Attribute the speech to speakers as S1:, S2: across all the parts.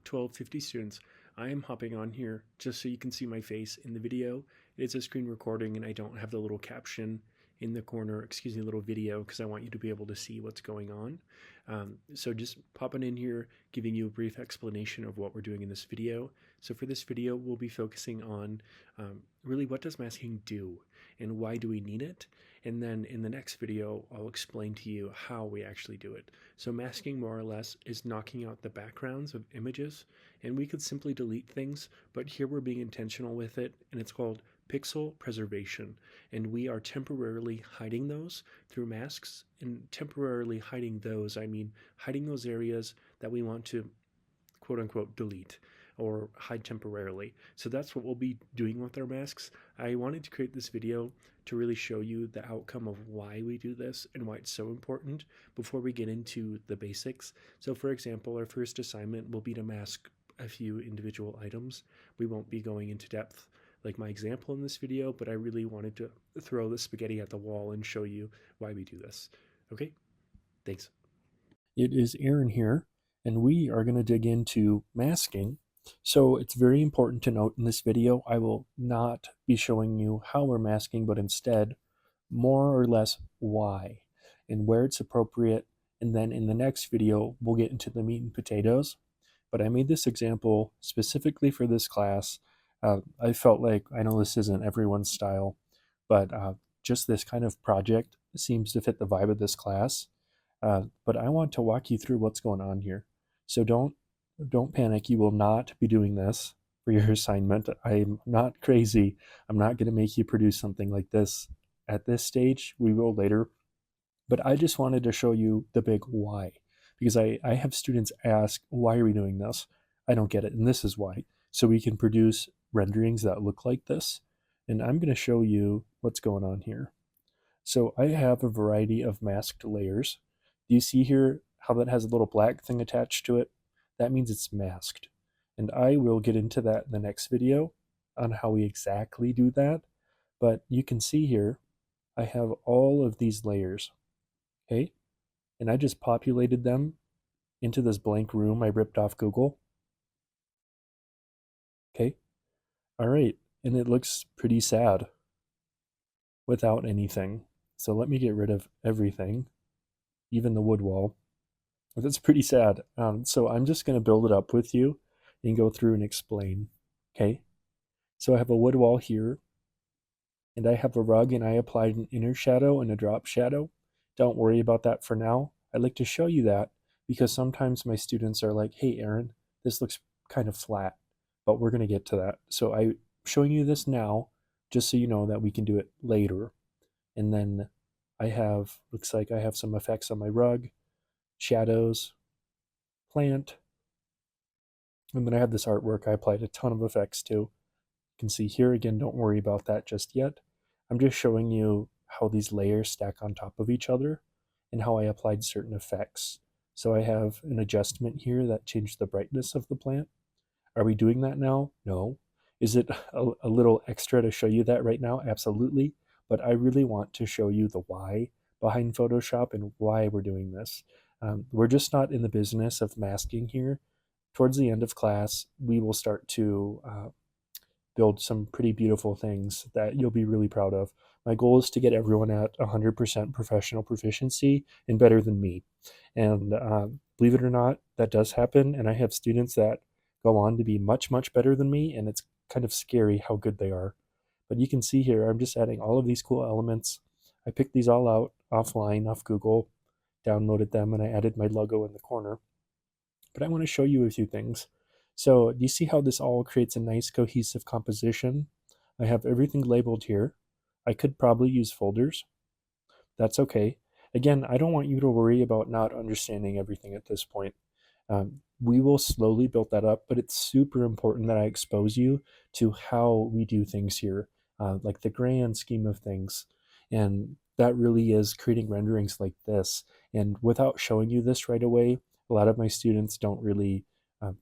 S1: 1250 students. I am hopping on here just so you can see my face in the video. It's a screen recording and I don't have the little caption in the corner, excuse me, little video, because I want you to be able to see what's going on. So just popping in here, giving you a brief explanation of what we're doing in this video. So for this video, we'll be focusing on really what does masking do and why do we need it? And then in the next video, I'll explain to you how we actually do it. So masking more or less is knocking out the backgrounds of images, and we could simply delete things, but here we're being intentional with it, and it's called pixel preservation. And we are temporarily hiding those through masks, and temporarily hiding those, I mean hiding those areas that we want to quote unquote delete or hide temporarily. So that's what we'll be doing with our masks. I wanted to create this video to really show you the outcome of why we do this and why it's so important before we get into the basics. So for example, our first assignment will be to mask a few individual items. We won't be going into depth like my example in this video, but I really wanted to throw the spaghetti at the wall and show you why we do this. Okay, thanks. It is Aaron here, and we are going to dig into masking. So it's very important to note in this video, I will not be showing you how we're masking, but instead more or less why and where it's appropriate. And then in the next video, we'll get into the meat and potatoes. But I made this example specifically for this class. I felt like, I know this isn't everyone's style, but just this kind of project seems to fit the vibe of this class. But I want to walk you through what's going on here. So don't panic. You will not be doing this for your assignment. I'm not crazy. I'm not going to make you produce something like this at this stage. We will later. But I just wanted to show you the big why, because I have students ask, why are we doing this? I don't get it, and this is why. So we can produce renderings that look like this, and I'm going to show you what's going on here. So I have a variety of masked layers. Do you see here how that has a little black thing attached to it? That means it's masked. And I will get into that in the next video on how we exactly do that. But you can see here, I have all of these layers, okay? And I just populated them into this blank room I ripped off Google. Okay, all right, and it looks pretty sad without anything. So let me get rid of everything, even the wood wall. That's pretty sad. So I'm just going to build it up with you and go through and explain. Okay, so I have a wood wall here, and I have a rug, and I applied an inner shadow and a drop shadow. Don't worry about that for now. I'd like to show you that because sometimes my students are like, hey, Aaron, this looks kind of flat, but we're going to get to that. So I'm showing you this now just so you know that we can do it later. And then looks like I have some effects on my rug, shadows, plant, and then I have this artwork I applied a ton of effects to. You can see here again, don't worry about that just yet. I'm just showing you how these layers stack on top of each other and how I applied certain effects. So I have an adjustment here that changed the brightness of the plant. Are we doing that now? No. Is it a little extra to show you that right now? Absolutely. But I really want to show you the why behind Photoshop and why we're doing this. We're just not in the business of masking here. Towards the end of class, we will start to build some pretty beautiful things that you'll be really proud of. My goal is to get everyone at 100% professional proficiency and better than me. And believe it or not, that does happen. And I have students that go on to be much, much better than me, and it's kind of scary how good they are. But you can see here, I'm just adding all of these cool elements. I picked these all out offline, off Google, downloaded them, and I added my logo in the corner. But I want to show you a few things. So do you see how this all creates a nice cohesive composition? I have everything labeled here. I could probably use folders. That's okay. Again, I don't want you to worry about not understanding everything at this point. We will slowly build that up, but it's super important that I expose you to how we do things here, like the grand scheme of things. And that really is creating renderings like this. And without showing you this right away, a lot of my students don't really,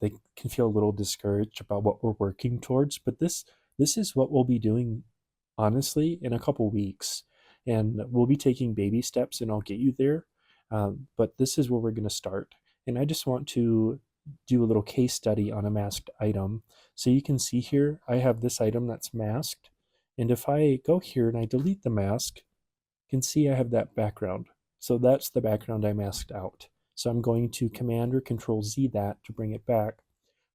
S1: they can feel a little discouraged about what we're working towards. But this is what we'll be doing, honestly, in a couple weeks. And we'll be taking baby steps, and I'll get you there. But this is where we're going to start. And I just want to do a little case study on a masked item. So you can see here, I have this item that's masked. And if I go here and I delete the mask, you can see I have that background. So that's the background I masked out. So I'm going to Command or Control Z that to bring it back.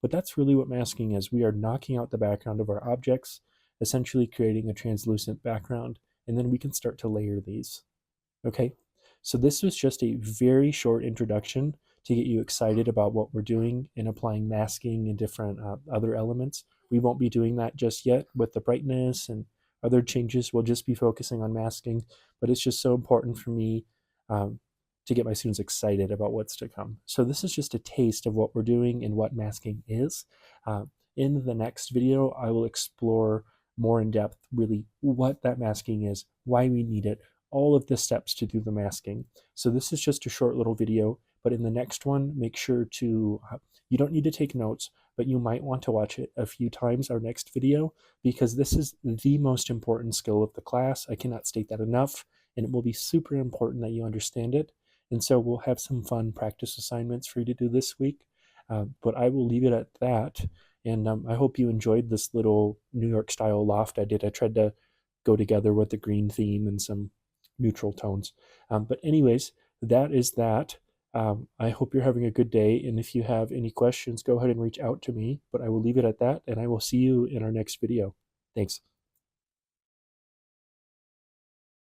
S1: But that's really what masking is. We are knocking out the background of our objects, essentially creating a translucent background, and then we can start to layer these. Okay, so this was just a very short introduction to get you excited about what we're doing in applying masking and different other elements. We won't be doing that just yet with the brightness and other changes. We'll just be focusing on masking, but it's just so important for me um, to get my students excited about what's to come. So this is just a taste of what we're doing and what masking is. Uh, in the next video, I will explore more in depth really what that masking is, why we need it, all of the steps to do the masking. So this is just a short little video, but in the next one, make sure to, you don't need to take notes, but you might want to watch it a few times, our next video, because this is the most important skill of the class. I cannot state that enough, and it will be super important that you understand it. And so we'll have some fun practice assignments for you to do this week, but I will leave it at that. And I hope you enjoyed this little New York style loft I did. I tried to go together with the green theme and some neutral tones. But anyways, that is that. I hope you're having a good day. And if you have any questions, go ahead and reach out to me. But I will leave it at that, and I will see you in our next video. Thanks.